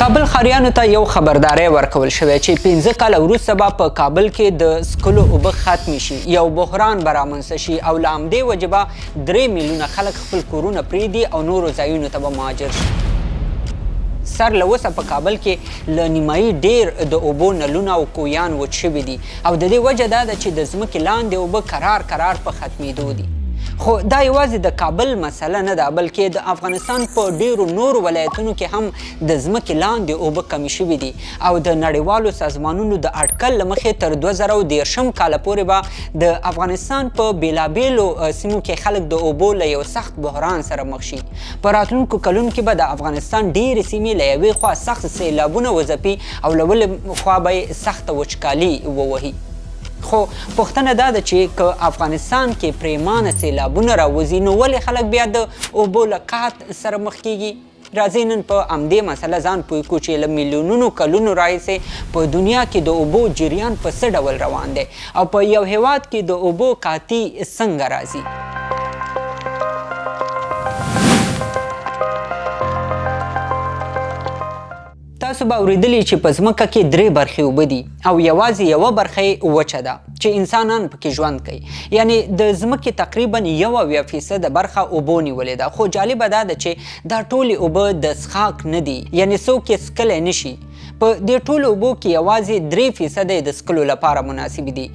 کابل ښاریانو ته یو خبرداری ورکول شوی چې 15 کاله وروسته به په کابل کې د څښلو اوبه ختمې شي، یو بحران به رامنځته شي او له همدې وجې به 3 میلیونه خلک خپل کورونه پرېږدي او نورو ځایونو ته به مهاجر شي. سر له اوسه په کابل کې له نیمایي ډېر د اوبو نلونه او کویان وچ شوي دي او د دې وجه دا ده چې د ځمکې لاندې اوبه کرار په ختمېدو دي. خو دا یوازې د کابل مسله نه ده، بلکې د افغانستان په ډیرو نورو ولایتونو کې هم د ځمکې لاندې اوبه کمې شوي دي او د نړیوالو سازمانونو د اټکل له مخې تر 2013 کاله پورې به د افغانستان په بېلابېلو سیمو کې خلک د اوبو له یو سخت بحران سره مخ شي. په راتلونکو کلونو کې به د افغانستان ډېرې سیمې له یوې خوا سخت سیلابونه وځپي او له بلې خوا به یې سخته وچکالي ووهي. خو پوښتنه دا ده چې که افغانستان کې پریمانه سیلابونه راوځي نو ولې خلک بیا د اوبو له قحط سره مخ کیږي؟ راځئ نن په همدې مسله ځان پوه کړو چې له میلیونونو کلونو راهیسې په دنیا کې د اوبو جریان په څه ډول روان دی او په یو هیواد کې د اوبو قحطي څنګه راځي. تاسو به اورېدلي چې په ځمکه کې 3 برخې اوبه دي او یوازې یوه برخه یې وچه ده چې انسانان پکې ژوند کوي، یعنی د ځمکې تقریبا 1% برخه اوبو نیولې ده. خو جالبه دا ده چې دا ټولې اوبه د څښاک نه دي، یعنی څوک یې څښلی نشي. په دې ټولو اوبو کې یوازې 3% د څښلو لپاره مناسب دي.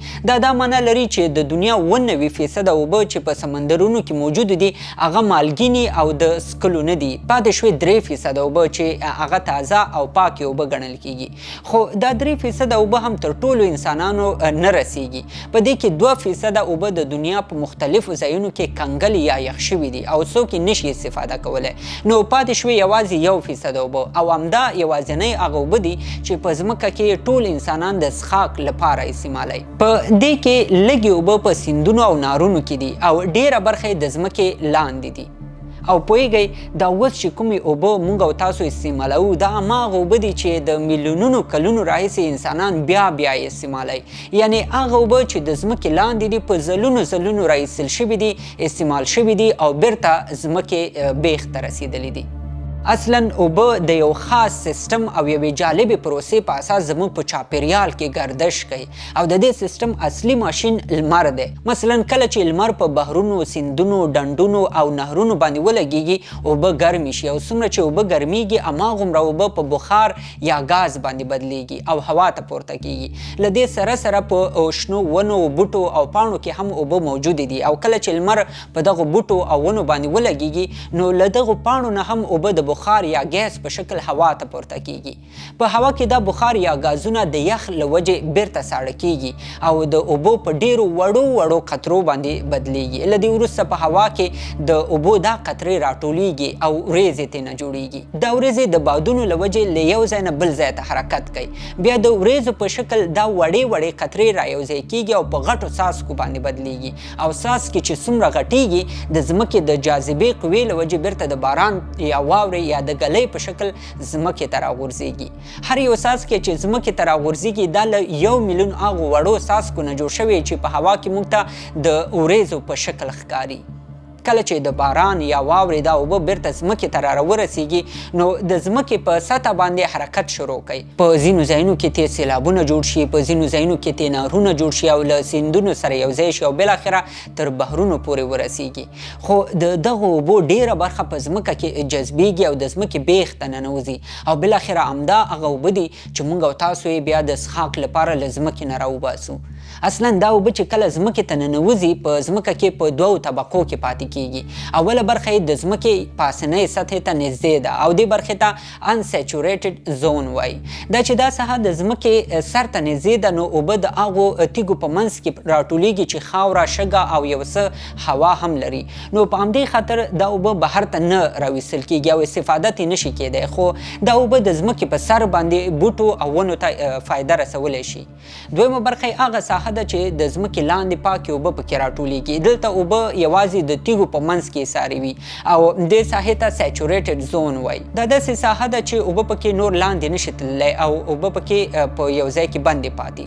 دا معنا لري چې د دنیا 99% اوبه چې په سمندرونو کې موجود دي هغه مالګینې او د څښلو نه دي. پاتې شوې 3% اوبه چې هغه تازه او پاکې اوبه ګڼل کیږي. خو دا 3% اوبه هم تر ټولو انسانانو نه رسیږي. په دې کې 2% اوبه د دنیا په مختلفو ځایونو کې کنګل یا یخ شوي دي او څوک یې نشي استفاده کولی. نو پاتې شوې یوازې 1% اوبه او همدا یوازینۍ هغه اوبه دي چې په ځمکه کې ټول انسانان د څښاک لپاره استعمالوي. په دې کې لږې اوبه په سیندونو او نهرونو کې دي او ډیره برخه د ځمکې لاندې دي. او پوهیږئ دا اوس چې کومې اوبه موږ او تاسو استعمالوو دا هماغه اوبه دي چې د میلیونونو کلونو راهیسې انسانان بیا یې استعمالوي، یعنی هغه اوبه چې د ځمکې لاندې دي په ځلونو راایستل شوي دي، استعمال شوي دي او بیرته ځمکې بیخ ته رسیدلي دي. اصلا اوبه د یو خاص سیستم او یوې جالبې پروسې په اساس زموږ په چاپیریال کې گردش کوي او د دې سیستم اصلي ماشین لمر دی. مثلا کله چې لمر په بحرونو، سیندونو، ډنډونو او نهرونو باندې ولګیږي اوبه ګرمې شي او څومره چې اوبه ګرمیږي هماغومره اوبه په بخار یا غاز باندې بدلیږي او هوا ته پورته کیږي. له دې سره په شنو ونو، بوټو او پاڼو کې هم اوبه موجودې دي او کله چې لمر په دغو بوټو او ونو باندې ولګیږي نو له دغو پاڼو نه هم اوبه د بخار یا ګیس په شکل هوا ته پورته کیږي. په هوا کې دا بخار یا غازونه د یخ له وجې بیرته ساړه کیږي او د اوبو په ډیرو وړو قطرو باندې بدلیږي. له دې وروسته په هوا کې د اوبو دا قطرې راټولیږي او وریځې ترې نه جوړیږي. دا وریځې د بادونو له وجې له یو ځای نه بل ځای ته حرکت کوي، بیا د وریځو په شکل دا وړې قطرې رايوځای کیږي او په غټو څاڅکو باندې بدلیږي او څاڅکي چې څومره غټیږي د ځمکې د جاذبې قوې له وجې بیرته د باران یا واورې یا د ګلۍ په شکل ځمکې ته راغورځېږي. هر یو څاڅکی چې ځمکې ته راغورځېږي دا له 1 میلیون هغو وړو څاڅکو نه جوړ شوی چې په هوا کې موږ ته د وریځو په شکل ښکاري. کله چې د باران یا واورې دا اوبه بیرته ځمکې ته راورسیږي نو د ځمکې په سطح باندې حرکت شروع کوي. په ځینو ځایونو کې تیز سیلابونه جوړ شي، په ځینو ځایونو کې تیز نهرونه جوړ شي او له سیندونو سره یوځای شي او بالاخره تر بحرونو پورې ورسیږي. خو د دغو اوبو ډیره برخه په ځمکه کې جذبیږي او د ځمکې بیخ ته ننوځي او بالاخره همدا هغه اوبه دي چې موږ او تاسو یې بیا د څښاک لپاره له ځمکې نه راوباسو. اصلا دا اوبه چې کله ځمکې ته ننوځي په ځمکه کې په 2 طبقو کې پاتې کیږي. اوله برخه یې د ځمکې پاسنۍ سطحې ته نږدې ده او دې برخې ته انسیچوریټډ زون وایي. دا چې دا ساحه د ځمکې سر ته نږدې ده نو اوبه د هغو تیږو په منځ کې راټولیږي چې خاوره، شګه او یو څه هوا هم لري. نو په همدې خاطر دا اوبه بهر ته نه راویستل کیږي او استفاده ترې نشي کیدی. خو دا اوبه د ځمکې په سر باندې بوټو او ونو ته فایده رسولی شي. دویمه برخه یې هغه ساحه ده چې د ځمکې لاندې پاکې اوبه پکې راټولیږي. دلته اوبه یوازې د تیږو په منځ کې ساري وي او دې ساحې ته سیچوریټډ زون وایي. دا داسې ساحه ده چې اوبه پکې نور لاندې نشي تللی او اوبه پکې په یو ځای کې بندې پاتې.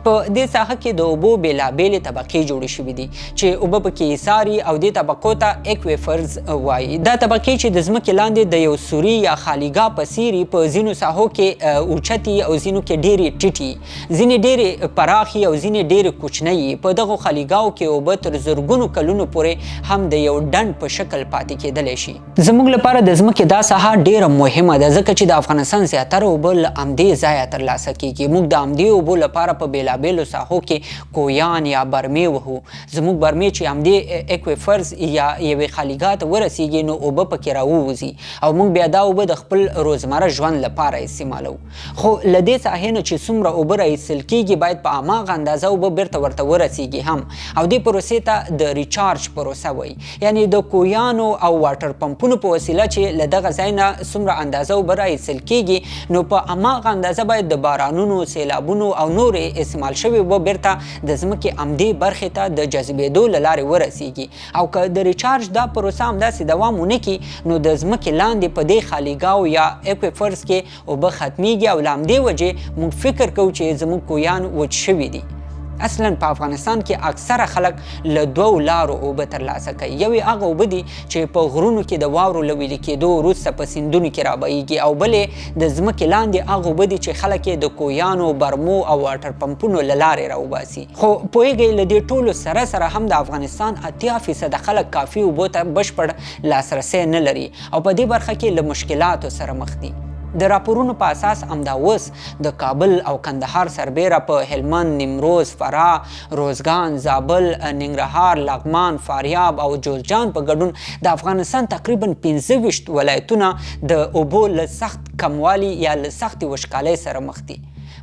په دې ساحه کې د اوبو بېلابېلې طبقې جوړې شوي دي چې اوبه پکې ساري او دې طبقو ته ایکویفرز وایي. دا طبقې چې د ځمکې لاندې د یو سوري یا خالیګاه په څیر په ځینو ساحو کې اوچتي او ځینو کې ډېرې ټیټي، ځینې ډېرې پراخي او ځینې ډېرې کوچنۍ. په دغو خالیګاو کې اوبه تر زرګونو کلونو پورې هم د یو ډنډ په شکل پاتې کېدلی شي. زموږ لپاره د ځمکې دا ساحه ډېره مهمه ده ځکه چې د افغانستان زیاتره اوبه له همدې ځایه ترلاسه کېږي. موږ د همدې اوبو لپاره په بېلابېلو ساحو کې کویان یا برمې وهو. زموږ برمې چې همدې ایکویفرز یا یوې خالیګاه ته ورسیږي نو اوبه پکې راووځي او موږ بیا دا اوبه د خپل روزمره ژوند لپاره استعمالو. خو له دې ساحې نه چې څومره اوبه راایستل کېږي باید په هماغه اندازه اوبه بیرته ورته ورسیږي هم، او دې پروسې ته د ریچارج پروسه وایي. یعنې د کویانو او واټر پمپونو په وسیله چې له دغه ځای نه څومره اندازه اوبه راایستل کېږي نو په هماغه اندازه باید د بارانونو، سیلابونو او نورې استعمال شوې اوبه بیرته د ځمکې همدې برخې ته د جذبېدو له لارې ورسیږي. او که د ریچارج دا پروسه همداسې دوام ونه کړي نو د ځمکې لاندې په دې خالیګاو یا ایکویفرز کې اوبه ختمېږي او له همدې وجې موږ فکر کوو چې زموږ کویان وچ شوي دي. اصلا په افغانستان کې اکثره خلک له دوو لارو اوبه ترلاسه کوي. یوې هغه اوبه دي چې په غرونو کې د واورو له ویلې کېدو وروسته په سیندونو کې رابهیږي او بلې د ځمکې لاندې هغه اوبه دي چې خلک یې د کویانو، برمو او واټر پمپونو له لارې راوباسي. خو پوهېږئ له دې ټولو سره سره هم د افغانستان 80% خلک کافي اوبو ته بشپړ لاسرسی نه لري او په دې برخه کې له مشکلاتو سره مخ دي. د راپورونو په اساس همدا اوس د کابل او کندهار سربیره په هلمند، نیمروز، فراه، روزګان، زابل، ننګرهار، لغمان، فاریاب او جوزجان په ګډون د افغانستان تقریبا 25 ولایتونه د اوبو له سخت کموالي یا له سختې وچکالۍ سره مخ دي.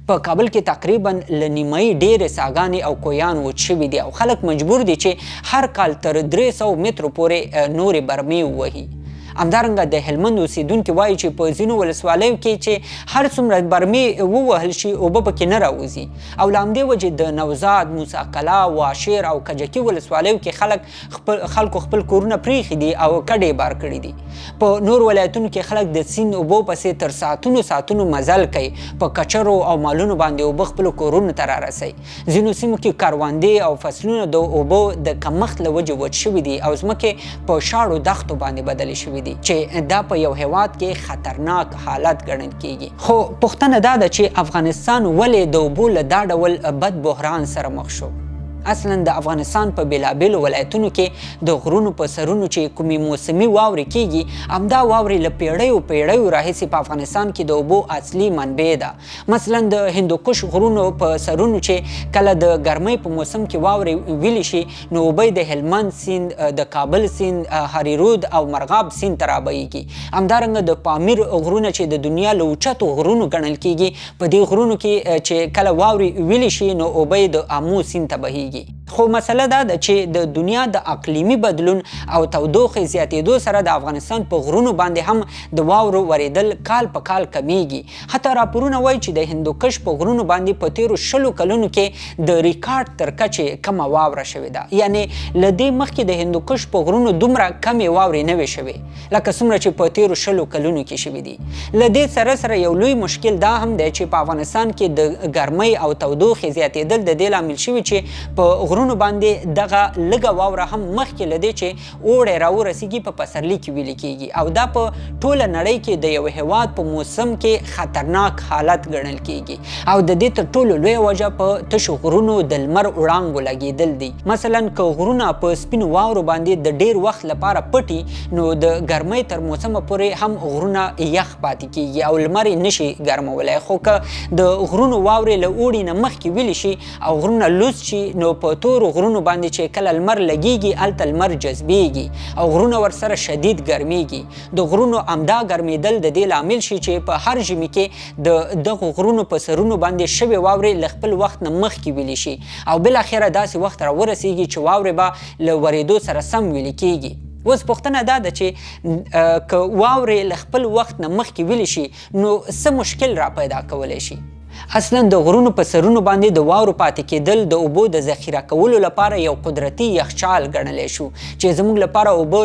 په کابل کې تقریبا له نیمایي ډېرې څاګانې او کویان وچ شوي دي او خلک مجبور دي چې هر کال تر 300 مترو پورې نورې برمې ووهي. همدارنګه د هلمند اوسیدونکي وایي چې په ځینو ولسوالیو کې چې هر څومره برمې ووهل شي اوبه پکې نه راوځي او له همدې وجې د نوزاد، موسی کلا، واشیر او کجکي ولسوالیو کې خلکو خپل کورونه پریښي دي او کډې بار کړي دي. په نور ولایتونو کې خلک د سیند اوبو پسې تر ساعتونو مزل کوي، په کچرو او مالونو باندې اوبه خپلو کورونو ته رارسوي. ځینو سیمو کې کروندې او فصلونه د اوبو د کمښت له وجې وچ شوي دي او ځمکې په شاړو دښتو باندې بدلې شوي دي چې دا په یو هیواد کې خطرناک حالت ګڼل کېږي. خو پوښتنه دا ده چې افغانستان ولې د اوبو له دا ډول بد بحران سره مخ شو؟ اصلا د افغانستان په بېلابېلو ولایتونو کې د غرونو په سرونو چې کومې موسمي واورې کېږي همدا واورې له پیړیو راهیسې په افغانستان کې د اوبو اصلي منبع ده. مثلا د هندوکش غرونو په سرونو چې کله د ګرمۍ په موسم کې واورې ویلې شي نو اوبه د هلمند سیند، د کابل سیند، هریرود او مرغاب سیند ته رابهیږي. همدارنګه د پامیر غرونه چې د دنیا له اوچتو غرونو ګڼل کېږي په دې غرونو کې چې کله واورې ویلې شي نو اوبه د آمو سیند ته بهیږي. خو مسله دا ده چې د دنیا د اقلیمي بدلون او تودوخې زیاتېدو سره د افغانستان په غرونو باندې هم د واورو ورېدل کال په کال کمیږي. حتی راپورونه وایي چې د هندوکش په غرونو باندې په تیرو 20 کلونو کې د ریکارډ تر کچې کمه واوره شوې ده. یعنې له دې مخکې د هندوکش په غرونو دومره کمې واورې نه وې شوې لکه څومره چې په تیرو 20 کلونو کې شوې دي. له دې سره یو لوی مشکل دا هم دی چې په افغانستان کې د ګرمۍ او تودوخې زیاتېدل د دې لامل شوي چې په غرونو باندې دغه لږه واوره هم مخکې له دې چې اوړی راورسیږي په پسرلي کې ویلې کېږي او دا په ټوله نړۍ کې د یو هیواد په موسم کې خطرناک حالت ګڼل کېږي او د دې تر ټولو لویه وجه په تشو غرونو د لمر وړانګو لګېدل دي. مثلا که غرونه په سپینو واورو باندې د ډېر وخت لپاره پټي نو د ګرمۍ تر موسمه پورې هم غرونه یخ پاتې کېږي او لمر یې نشي ګرمولی. خو که د غرونو واورې له اوړي نه مخکې ویلې شي او غرونه لوڅ شي نو په تورو غرونو باندې چې کله لمر لګیږي هلته لمر جذبیږي او غرونه ورسره شدید ګرمیږي. د غرونو همدا ګرمیدل د دې لامل شي چې په هر ژمي کې د دغو غرونو په سرونو باندې شوې واورې له خپل وخت نه مخکې ویلې شي او بالاخره داسې وخت راورسیږي چې واورې به له ورېدو سره سم ویلې کېږي. اوس پوښتنه دا ده چې که واورې له خپل وخت نه مخکې ویلې شي نو څه مشکل را پیدا کولی شي؟ اصلا د غرونو په سرونو باندې د واورو پاتې کېدل د اوبو د ذخیره کولو لپاره یو قدرتي یخچال ګڼلی شو چې زموږ لپاره اوبه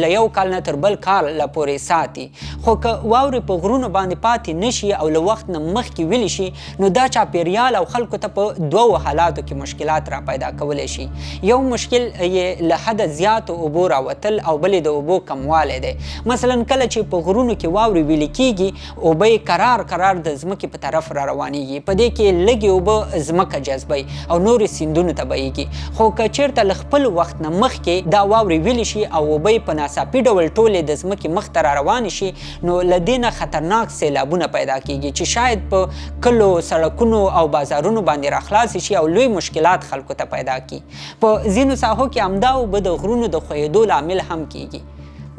له یو کال نه تر بل کال لا پورې ساتي. خو که واورې په غرونو باندې پاتې نشي او له وخت نه مخکې ویلې شي نو دا چاپیریال او خلکو ته په دوو حالاتو کې مشکلات را پیدا کولی شي. یو مشکل یې له حده زیاتو اوبو راوتل او بل د اوبو کموالی دی. مثلا کله چې په غرونو کې واورې ویلې کېږي اوبه یې کرار د ځمکې په طرف را روانېږي، په دې کې لږې اوبه ځمکه جذبوي او نورې سیندونو ته بهیږي. خو که چېرته له خپل وخت نه مخکې دا واورې ویلې شي او اوبه یې په ناڅاپي ډول ټولې د ځمکې مخ ته را روانې شي نو له دې نه خطرناک سیلابونه پیدا کېږي چې شاید په کلو، سړکونو او بازارونو باندې راخلاص شي او لوی مشکلات خلکو ته پیدا کړي. په ځینو ساحو کې همدا اوبه د غرونو د ښویېدو لامل هم کېږي.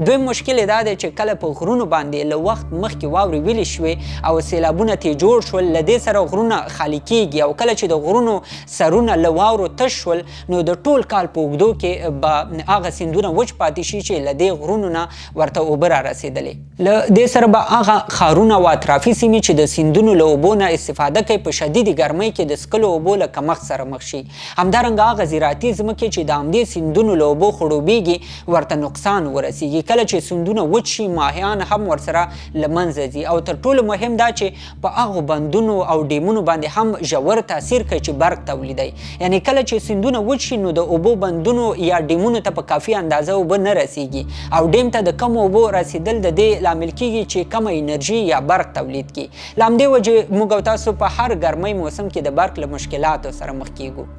دویم مشکل دا دی چې کله په غرونو باندې له وخت مخکې واورې ویلې شوې او سیلابونه ترې جوړ شول، له دې سره غرونه خالي کېږي او کله چې د غرونو سرونه له واورو تش شول نو د ټول کال په اوږدو کې به هغه سیندونه وچ پاتې شي چې له دې غرونو نه ورته اوبه را رسېدلې. له دې سره به هغه ښارونه او اطرافي سیمې چې د سیندونو له اوبو نه استفاده کوي په شدیدې ګرمۍ کې د څښلو اوبو له کمښت سره مخ شي. همدارنګه هغه زراعتي ځمکې چې د همدې سیندونو له اوبو خړوبېږي ورته نقصان ورسېږي. کله چې سیندونه وچ شي ماهیان هم ورسره له منځه ځي او تر ټولو مهم دا چې په هغو بندونو او ډیمونو باندې هم ژور تاثیر کوي چې برق تولیدوي. یعنې کله چې سیندونه وچ شي نو د اوبو بندونو یا ډیمونو ته په کافي اندازه اوبه نه رسیږي او ډیم ته د کمو اوبو رسیدل د دې لامل کېږي چې کمه انرژي یا برق تولید کړي. له همدې وجې موږ او تاسو په هر ګرمۍ موسم کې د برق له مشکلاتو سره مخ کېږو.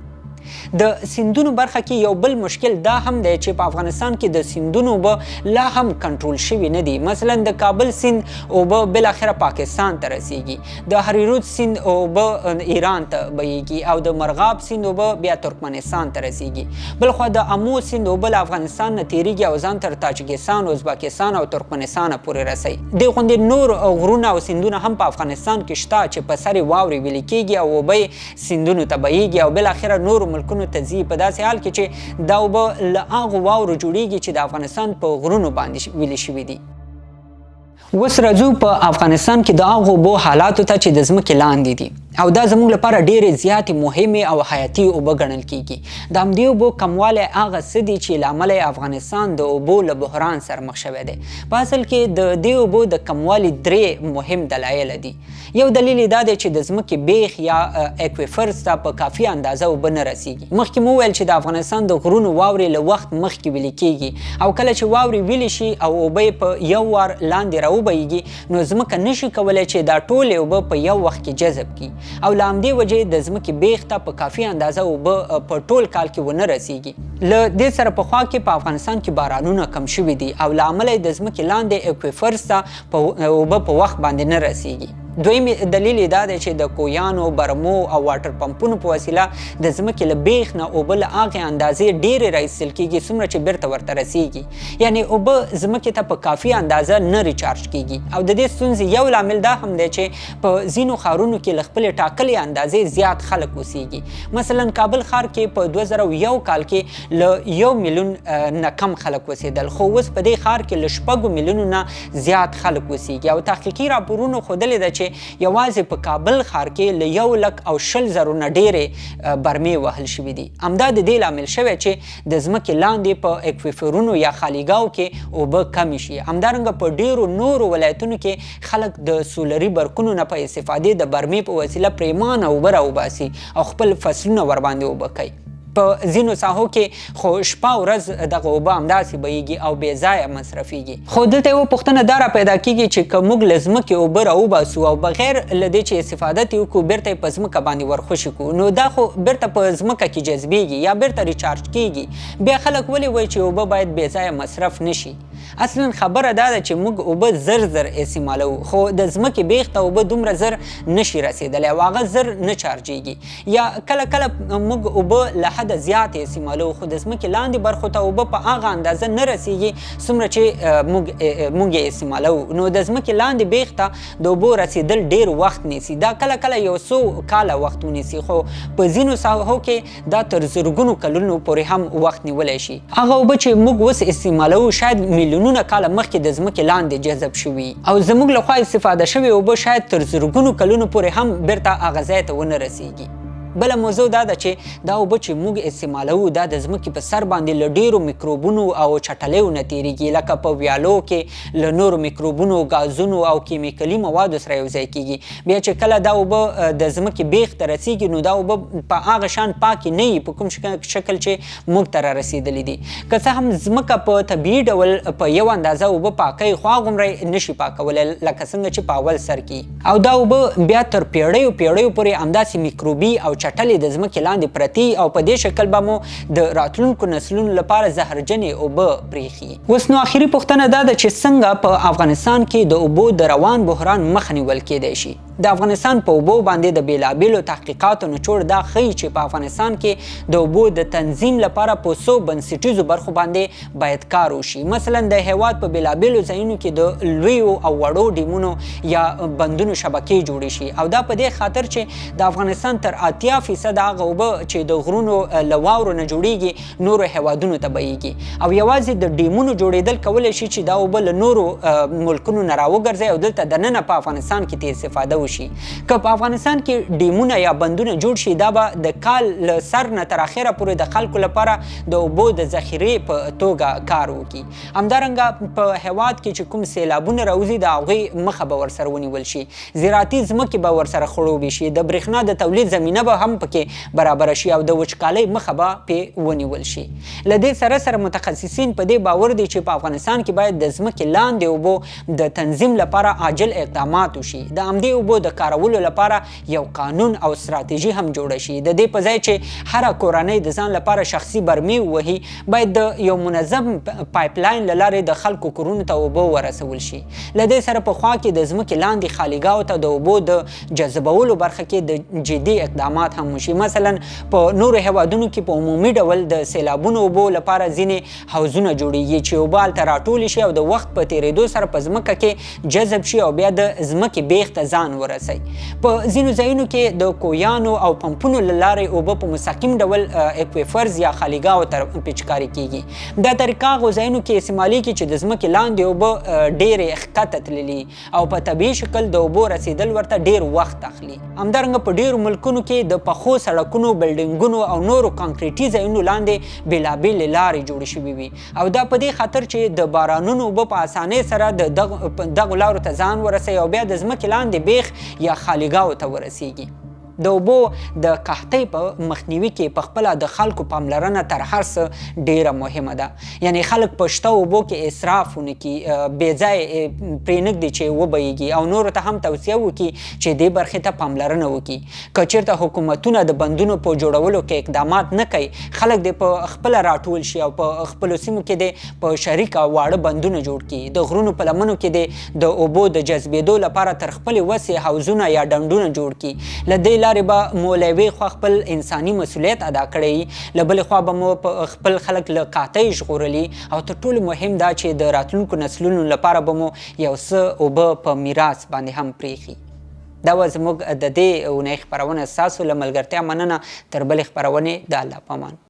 د سیندونو برخه کې یو بل مشکل دا هم دی چې په افغانستان کې د سیندونو اوبه لا هم کنټرول شوي نه دي. مثلا د کابل سیند اوبه بالاخره پاکستان ته رسیږي، د هریرود سیند اوبه ایران ته بهیږي او د مرغاب سیند اوبه بیا ترکمنستان ته رسیږي. بلخوا د امو سیند اوبه له افغانستان نه تیریږي او ځان تر تاجکستان، ازبکستان او ترکمنستان پورې رسي. دې غوندې نور غرونه او سیندونه هم په افغانستان کې شته چې په سر یې واورې ویلې کېږي او اوبه یې سیندونو ته بهیږي او بالاخره نورو ملکونو ته ځي، په داسې حال کې چې دا اوبه له هغو واورو جوړیږي چې د افغانستان په غرونو باندې ویلې شوي دي. اوس راځو په افغانستان کې د هغو اوبو حالاتو ته چې د ځمکې لاندې دي او دا زموږ لپاره ډېرې زیاتې مهمې او حیاتي اوبه ګڼل کېږي. د همدې اوبو کموالی هغه څه دي چې له امله یې افغانستان د اوبو له بحران سره مخ شوی دی. په اصل کې د دې اوبو د کموالي درې مهم دلایل دي. یو دلیل دا دی چې د ځمکې بیخ یا اکویفرز ته په کافي اندازه اوبه نه رسیږي. مخکې مو وویل چې د افغانستان د غرونو واورې له وخت مخکې ویلې کېږي او کله چې واورې ویلې شي او اوبه یې په یو وار لاندې راوبهیږي نو ځمکه نشي کولی چې دا ټولې اوبه په یو وخت کې جذب کړي او له همدې وجې د ځمکې بیخ ته په کافي اندازه اوبه په ټول کال کې ونه رسیږي. له دې سره پخوا کې په افغانستان کې بارانونه کم شوي دي او له امله د ځمکې لاندې اکویفرز ته اوبه په وخت باندې نه رسیږي. دویم دلیل دا دی چې د کویانو، برمو او واټر پمپونو په وسیله د ځمکې له بیخ نه اوبه له هغې اندازې ډېرې راایستل کېږي څومره چې بیرته ورته رسیږي. یعنې اوبه ځمکې ته په کافي اندازه نه ریچارج کېږي او د دې ستونزې یو لامل دا هم دی چې په ځینو ښارونو کې له خپلې ټاکلې اندازې زیات خلک اوسیږي. مثلا کابل ښار کې په 2001 کال کې له 1 میلیون نه کم خلک اوسېدل، خو اوس په دې ښار کې له 6 میلیونو نه زیات خلک اوسیږي او تحقیقي راپورونو ښودلې ده چې یوازې په کابل ښار کې له 120,000 نه ډېرې برمې وهل شوي دي. همدا د دې لامل شوی چې د ځمکې لاندې په اکویفرونو یا خالیګاو کې اوبه کمې شي. همدارنګه په ډېرو نورو ولایتونو کې خلک د سولري برقونو نه په استفادې د برمې په وسیله پریمانه اوبه راوباسي او خپل فصلونه ورباندې اوبه کوي. په ځینو ساحو کې خو شپه ورځ دغه اوبه همداسې بهیږي او بې ځایه مصرفیږي. خو دلته یوه پوښتنه دا را پیدا کېږي چې که موږ له ځمکې اوبه راوباسو او بغیر له دې چې استفاده ترې وکړو بیرته یې په ځمکه باندې ورخوشي کړو نو دا خو بیرته په ځمکه کې جذبیږي یا بیرته ریچارج کېږي. بیا خلک ولې وایي چې اوبه باید بې ځایه مصرف نشي؟ اصلا خبره دا ده چې موږ اوبه زر استعمالوو خو د ځمکې بیخ ته اوبه دومره زر نشي رسېدلی او هغه زر نه چارجېږي. یا کله کله موږ اوبه له حده زیات استعمالوو خو د ځمکې لاندې برخو ته اوبه په هغه اندازه نه رسیږي څومره چې موږ یې استعمالوو. نو د ځمکې لاندې بیخ ته د اوبو رسېدل ډېر وخت نیسي. دا کله کله یو څو کاله وخت ونیسي خو په ځینو ساحو کې دا تر زرګونو کلونو پورې هم وخت نیولی شي. هغه اوبه چې موږ اوس استعمالوو شاید میلیونونه کاله مخکې د ځمکې لاندې جذب شوي او زموږ لخوا استفاده شوې اوبه شاید تر زرګونو کلونو پورې هم بیرته هغه ځای ته ونه رسیږي. بله موضوع دا ده چې دا اوبه چې موږ استعمالوو دا د ځمکې په سر باندې له ډیرو میکروبونو او چټلیو نه تیریږي، لکه په ویالو کې له نورو میکروبونو، غازونو او کیمیکلي موادو سره یوځای کیږي. بیا چې کله دا اوبه د ځمکې بیخ ته رسیږي نو دا اوبه په هغه شان پاکې نه وي په کوم شکل چې موږ ته رارسېدلي دي. که څه هم ځمکه په طبیعي ډول په یو اندازه اوبه پاکوي خو هغومره نشي پاکولی لکه څنګه چې په اول سر کې، او دا اوبه بیا تر پیړیو پیړیو پورې همداسې میکروبي او چټلې د ځمکې لاندې پرتې او په دې شکل به مو د راتلونکو نسلونو لپاره زهرجنې اوبه پرېښي. اوس نو آخري پوښتنه دا ده چې څنګه په افغانستان کې د اوبو د روان بحران مخه نیول کیدی شي. د افغانستان په اوبو باندې د بېلابېلو تحقیقاتو نچوړ دا ښیي چې په افغانستان کې د اوبو د تنظیم لپاره په څو بنسټیزو برخو باندې باید کار وشي. مثلا د هېواد په بېلابېلو ځایونو کې د لویو او وړو ډیمونو یا بندونو شبکې جوړې شي، او دا په دې خاطر چې د افغانستان تر 80% هغه اوبه چې د غرونو له واورو نه جوړیږي نورو هېوادونو ته بهیږي، او یوازې د ډیمونو جوړېدل کولی شي چې دا اوبه له نورو ملکونو نه راوګرځي او دلته دننه په افغانستان کې ترې استفاده وشي. که په افغانستان کې ډیمونه یا بندونه جوړ شي دا به د کال له سر نه تر اخره پورې د خلکو لپاره د اوبو د ذخیرې په توګه کار وکړي. همدارنګه په هېواد کې چې کوم سیلابونه راوځي د هغوی مخه به ورسره ونیول شي، زراعتي ځمکې به ورسره خړوبې شي، د برېښنا د تولید زمینه به هم پکې برابره شي او د وچکالۍ مخه به پې ونیول شي. له دې سره سره متخصصین په دې باور دي چې په افغانستان کې باید د ځمکې لاندې اوبو د تنظیم لپاره عاجل اقدامات وشي. د همدې اوبو د کارولو لپاره یو قانون او ستراتیژي هم جوړه شي. د دې په ځای چې هره کورنۍ د ځان لپاره شخصي برمې ووهي، باید د یو منظم پایپلاین له لارې د خلکو کورونو ته اوبه ورسول شي. له دې سره په خوا کې د ځمکې لاندې خالیګاو ته د اوبو د جذبولو برخه کې د جدي اقدامات هم وشي. مثلا په نورو هېوادونو کې په عمومي ډول د سیلابونو اوبو لپاره ځینې حوضونه جوړیږي چې اوبه هلته راټولې شي او د وخت په تېرېدو سره په ځمکه کې جذب شي او بیا د ځمکې بیخ ته ځان ورسوي. په ځینو ځایونو کې د کویانو او پمپونو له لارې اوبه په مستقیم ډول اکویفرز یا خالیګاو ته پیچکاري کیږي. دا طریقه هغو ځایونو کې استعمالیږي چې د ځمکې لاندې اوبه ډېرې ښکته تللي او په طبیعي شکل د اوبو رسیدل ورته ډېر وخت اخلي. همدارنګه په ډېرو ملکونو کې د پخو سړکونو، بلډینګونو او نورو کانکریټي ځایونو لاندې بېلابېلې لارې جوړې شوي وي، او دا په دې خاطر چې د بارانونو اوبه په اسانۍ سره دغو لارو ته ځان ورسوي او بیا د ځمکې لاندې بیخ یا خالیګاو ته ورسیږي. د اوبو د قحطۍ په مخنیوي کې په خپله د خلکو پاملرنه تر هر څه ډیره مهمه ده. یعنی خلک په شته اوبو کې اسراف ونه کړي، بې ځایه پرېنږدي چې وبهیږي، او نورو ته هم توصیه وکړي چې دې برخې ته پاملرنه وکړي. که چېرته حکومتونه د بندونو په جوړولو کې اقدامات نه کوي، خلک دې په خپله راټول شي او په خپلو سیمو کې دې په شریکه واړه بندونه جوړ کړي. د غرونو په لمنو کې دې د اوبو د جذبېدو لپاره تر خپلې وسې حوضونه یا ډنډونه جوړ کړي. له دې لارې به مو له یوې خوا خپل انساني مسؤلیت ادا کړی، له بلې خوا به مو خپل خلک له قحطۍ ژغورلي، او تر ټولو مهم دا چې د راتلونکو نسلونو لپاره به مو یو څه اوبه په میراث باندې هم پرېښي. دا وه زموږ د دې اونۍ خپرونه. ستاسو له ملګرتیا مننه. تر بلې خپرونې د الله په امان.